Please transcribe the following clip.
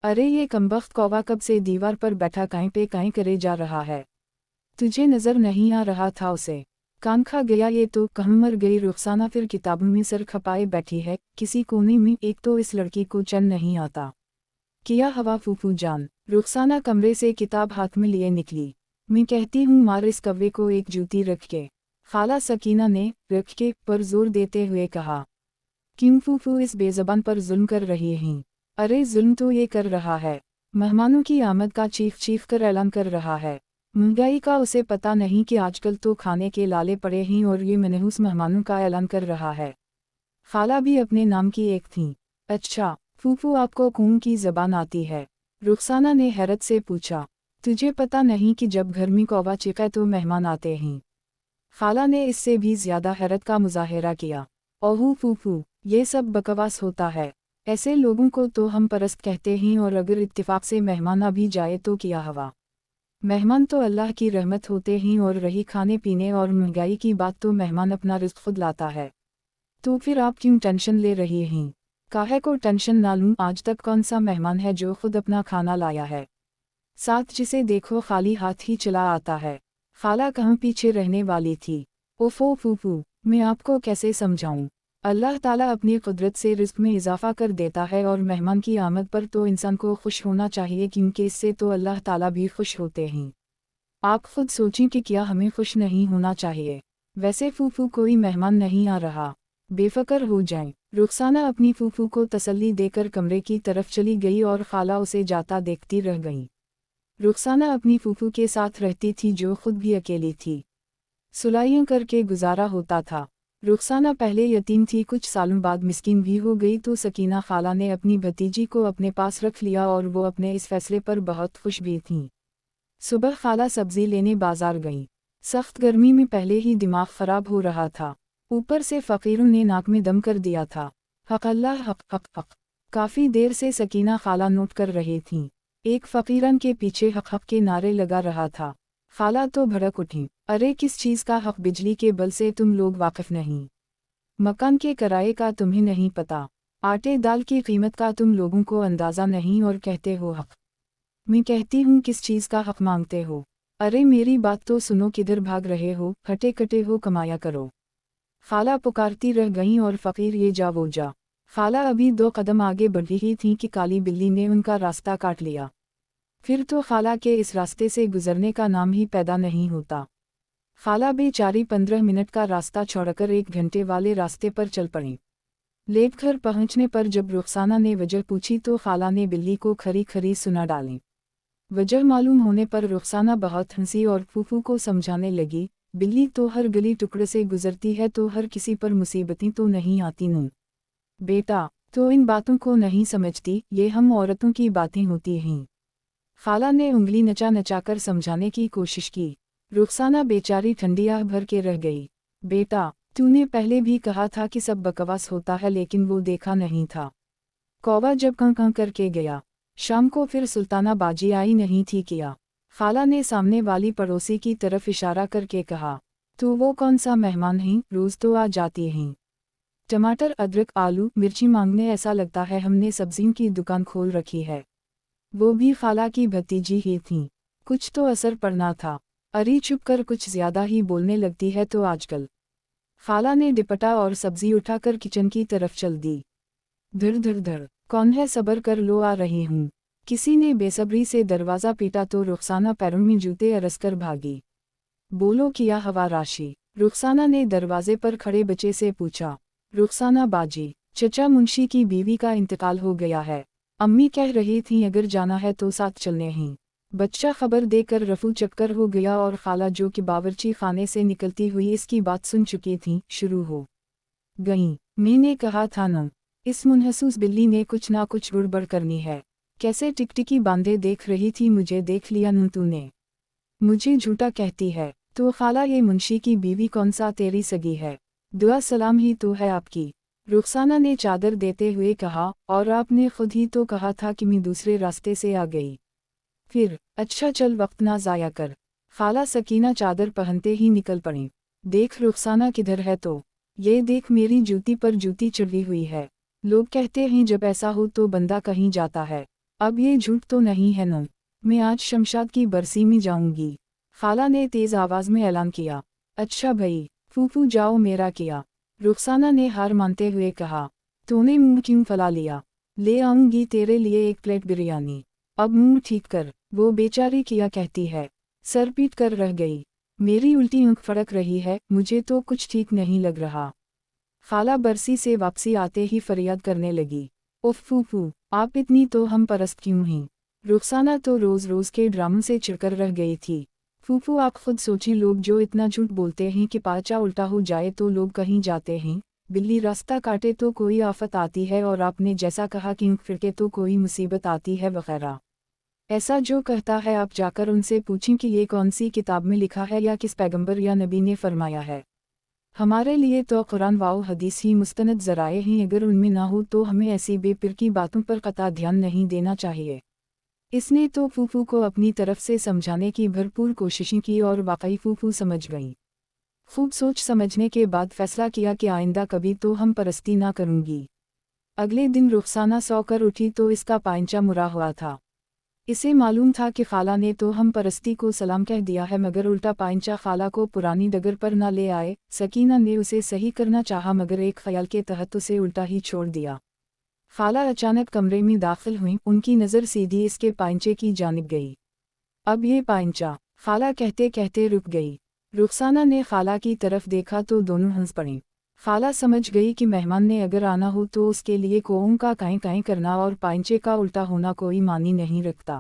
अरे ये कमबख्त कौवा कब से दीवार पर बैठा काहीं पे काहीं करे जा रहा है। तुझे नजर नहीं आ रहा था उसे? कान खा गया ये तो, कहाँ मर गई रुखसाना फिर किताबों में सर खपाए बैठी है किसी कोने में। एक तो इस लड़की को चैन नहीं आता। किया हवा फूफू जान। रुखसाना कमरे से किताब हाथ में लिए निकली। मैं कहती हूँ मार इस कव्वे को एक जूती रख के। खाला सकीना ने रख के पर जोर देते हुए कहा। क्यों फूफू इस बेज़बान पर जुल्म कर रही हैं? अरे जुल्म तो ये कर रहा है, मेहमानों की आमद का चीख कर ऐलान कर रहा है। महंगाई का उसे पता नहीं कि आजकल तो खाने के लाले पड़े हैं और ये मनहूस मेहमानों का ऐलान कर रहा है। खाला भी अपने नाम की एक थी। अच्छा फूफू आपको कौन की ज़बान आती है? रुखसाना ने हैरत से पूछा। तुझे पता नहीं कि जब घर में कौवा चिका तो मेहमान आते हैं? खाला ने इससे भी ज़्यादा हैरत का मुजाहिरा किया। ओहू फूफू, ये सब बकवास होता है। ऐसे लोगों को तो हम परस्त कहते हैं और अगर इत्तिफाक से मेहमान आ भी जाए तो क्या हवा। मेहमान तो अल्लाह की रहमत होते हैं और रही खाने पीने और महंगाई की बात तो मेहमान अपना रिज़्क़ खुद लाता है। तो फिर आप क्यों टेंशन ले रही हैं? काहे को टेंशन ना लूं, आज तक कौन सा मेहमान है जो खुद अपना खाना लाया है? साथ जिसे देखो खाली हाथ ही चला आता है। खाला कहाँ पीछे रहने वाली थी। ओफो फूफू, मैं आपको कैसे समझाऊं? अल्लाह ताला अपनी कुदरत से रिज़्क़ में इजाफ़ा कर देता है और मेहमान की आमद पर तो इंसान को खुश होना चाहिए क्योंकि इससे तो अल्लाह ताला भी खुश होते हैं। आप खुद सोचें कि क्या हमें खुश नहीं होना चाहिए? वैसे फूफू कोई मेहमान नहीं आ रहा, बेफ़िक्र हो जाएं। रुखसाना अपनी फूफू को तसल्ली देकर कमरे की तरफ चली गई और खाला उसे जाता देखती रह गई। रुखसाना अपनी फूफू के साथ रहती थी जो खुद भी अकेली थी। सुलाइयाँ करके गुजारा होता था। रुखसाना पहले यतीम थी, कुछ सालों बाद मिस्कीन भी हो गई तो सकीना खाला ने अपनी भतीजी को अपने पास रख लिया और वो अपने इस फैसले पर बहुत खुश भी थीं। सुबह खाला सब्जी लेने बाजार गईं। सख्त गर्मी में पहले ही दिमाग ख़राब हो रहा था, ऊपर से फ़कीरों ने नाक में दम कर दिया था। हक़ अल्लाह हक़ हक़ हक़। काफ़ी देर से सकीना खाला नोट कर रही थीं। एक फ़कीरन के पीछे हक़ हक़ के नारे लगा रहा था। खाला तो भड़क उठी। अरे किस चीज़ का हक़? बिजली के बिल से तुम लोग वाकिफ़ नहीं? मकान के किराए का तुम्हें नहीं पता? आटे दाल की कीमत का तुम लोगों को अंदाज़ा नहीं और कहते हो हक़? मैं कहती हूँ किस चीज़ का हक़ मांगते हो? अरे मेरी बात तो सुनो, किधर भाग रहे हो? फटे कटे हो, कमाया करो। खाला पुकारती रह गईं और फ़कीर ये जा वो जा। खाला अभी 2 कदम आगे बढ़ी ही थी कि काली बिल्ली ने उनका रास्ता काट लिया। फिर तो खाला के इस रास्ते से गुजरने का नाम ही पैदा नहीं होता। खाला बेचारी 15 मिनट का रास्ता छोड़कर 1 घंटे वाले रास्ते पर चल पड़ी। लेट घर पहुंचने पर जब रुखसाना ने वजह पूछी तो खाला ने बिल्ली को खरी खरी सुना डाली। वजह मालूम होने पर रुखसाना बहुत हंसी और फूफू को समझाने लगी, बिल्ली तो हर गली टुकड़े से गुजरती है तो हर किसी पर मुसीबतें तो नहीं आती नूं। बेटा तो इन बातों को नहीं समझती, ये हम औरतों की बातें होती हैं। खाला ने उंगली नचा नचाकर समझाने की कोशिश की। रुखसाना बेचारी ठंडी आह भर के रह गई। बेटा तूने पहले भी कहा था कि सब बकवास होता है, लेकिन वो देखा नहीं था। कौवा जब कां कां करके गया, शाम को फिर सुल्ताना बाजी आई नहीं थी किया। खाला ने सामने वाली पड़ोसी की तरफ इशारा करके कहा। तो वो कौन सा मेहमान हैं, रोज़ तो आ जाती हैं। टमाटर अदरक आलू मिर्ची मांगने, ऐसा लगता है हमने सब्जियों की दुकान खोल रखी है। वो भी खाला की भतीजी ही थीं। कुछ तो असर पड़ना था। अरे चुप कर, कुछ ज़्यादा ही बोलने लगती है तो आजकल। खाला ने दुपट्टा और सब्जी उठाकर किचन की तरफ चल दी। धर धर धर, कौन है? सब्र कर लो, आ रही हूँ। किसी ने बेसब्री से दरवाज़ा पीटा तो रुखसाना पैरों में जूते अरसकर भागी। बोलो किया हवा राशि? रुखसाना ने दरवाजे पर खड़े बच्चे से पूछा। रुखसाना बाजी, चचा मुंशी की बीवी का इंतकाल हो गया है। अम्मी कह रही थीं अगर जाना है तो साथ चलने हैं। बच्चा खबर देकर रफू चक्कर हो गया और खाला जो कि बावर्ची खाने से निकलती हुई इसकी बात सुन चुकी थीं, शुरू हो गईं। मैंने कहा था न, इस मुनहसूस बिल्ली ने कुछ ना कुछ गड़बड़ करनी है। कैसे टिकटिकी बांधे देख रही थी, मुझे देख लिया न तूने? मुझे झूठा कहती है? तो खाला ये मुंशी की बीवी कौन सा तेरी सगी है? दुआ सलाम ही तो है आपकी। रुखसाना ने चादर देते हुए कहा, और आपने खुद ही तो कहा था कि मैं दूसरे रास्ते से आ गई। फिर अच्छा चल, वक्त ना ज़ाया कर। खाला सकीना चादर पहनते ही निकल पड़ी। देख रुखसाना किधर है? तो ये देख मेरी जूती पर जूती चढ़ी हुई है। लोग कहते हैं जब ऐसा हो तो बंदा कहीं जाता है। اب یہ جھوٹ تو نہیں ہے نا، میں آج شمشاد کی برسی میں جاؤں گی، خالہ نے تیز آواز میں اعلان کیا۔ اچھا بھائی، پھوپھو جاؤ میرا کیا، رخسانہ نے ہار مانتے ہوئے کہا۔ تو نے منہ کیوں پھلا لیا؟ لے آؤں گی تیرے لیے ایک پلیٹ بریانی، اب منہ ٹھیک کر، وہ بیچاری کیا کہتی ہے، سر پیٹ کر رہ گئی۔ میری الٹی آنکھ پھڑک رہی ہے، مجھے تو کچھ ٹھیک نہیں لگ رہا۔ خالہ برسی سے واپسی آتے ہی فریاد کرنے لگی۔ اف پھوپھو، آپ اتنی تو ہم پرست کیوں ہیں؟ رخسانہ تو روز روز کے ڈراموں سے چڑ کر رہ گئی تھی۔ پھوپھو آپ خود سوچیں، لوگ جو اتنا جھوٹ بولتے ہیں کہ پاچا الٹا ہو جائے تو لوگ کہیں جاتے ہیں، بلی راستہ کاٹے تو کوئی آفت آتی ہے، اور آپ نے جیسا کہا کہ آنکھ پھڑکے تو کوئی مصیبت آتی ہے وغیرہ۔ ایسا جو کہتا ہے آپ جا کر ان سے پوچھیں کہ یہ کون سی کتاب میں لکھا ہے یا کس پیغمبر یا نبی نے فرمایا ہے۔ ہمارے لیے تو قرآن و حدیث ہی مستند ذرائع ہیں، اگر ان میں نہ ہو تو ہمیں ایسی بے پر کی باتوں پر قطع دھیان نہیں دینا چاہیے۔ اس نے تو پھوپھو کو اپنی طرف سے سمجھانے کی بھرپور کوششیں کی اور واقعی پھوپھو سمجھ گئی۔ خوب سوچ سمجھنے کے بعد فیصلہ کیا کہ آئندہ کبھی تو ہم پرستی نہ کروں گی۔ اگلے دن رخسانہ سو کر اٹھی تو اس کا پائنچہ مرا ہوا تھا۔ اسے معلوم تھا کہ خالہ نے تو ہم پرستی کو سلام کہہ دیا ہے، مگر الٹا پائنچہ خالہ کو پرانی ڈگر پر نہ لے آئے۔ سکینہ نے اسے صحیح کرنا چاہا مگر ایک خیال کے تحت اسے الٹا ہی چھوڑ دیا۔ خالہ اچانک کمرے میں داخل ہوئیں، ان کی نظر سیدھی اس کے پائنچے کی جانب گئی۔ اب یہ پائنچہ، خالہ کہتے کہتے رک گئی۔ رخسانہ نے خالہ کی طرف دیکھا تو دونوں ہنس پڑیں۔ خالہ سمجھ گئی کہ مہمان نے اگر آنا ہو تو اس کے لیے کوؤں کا کائیں کائیں کرنا اور پائنچے کا الٹا ہونا کوئی معنی نہیں رکھتا۔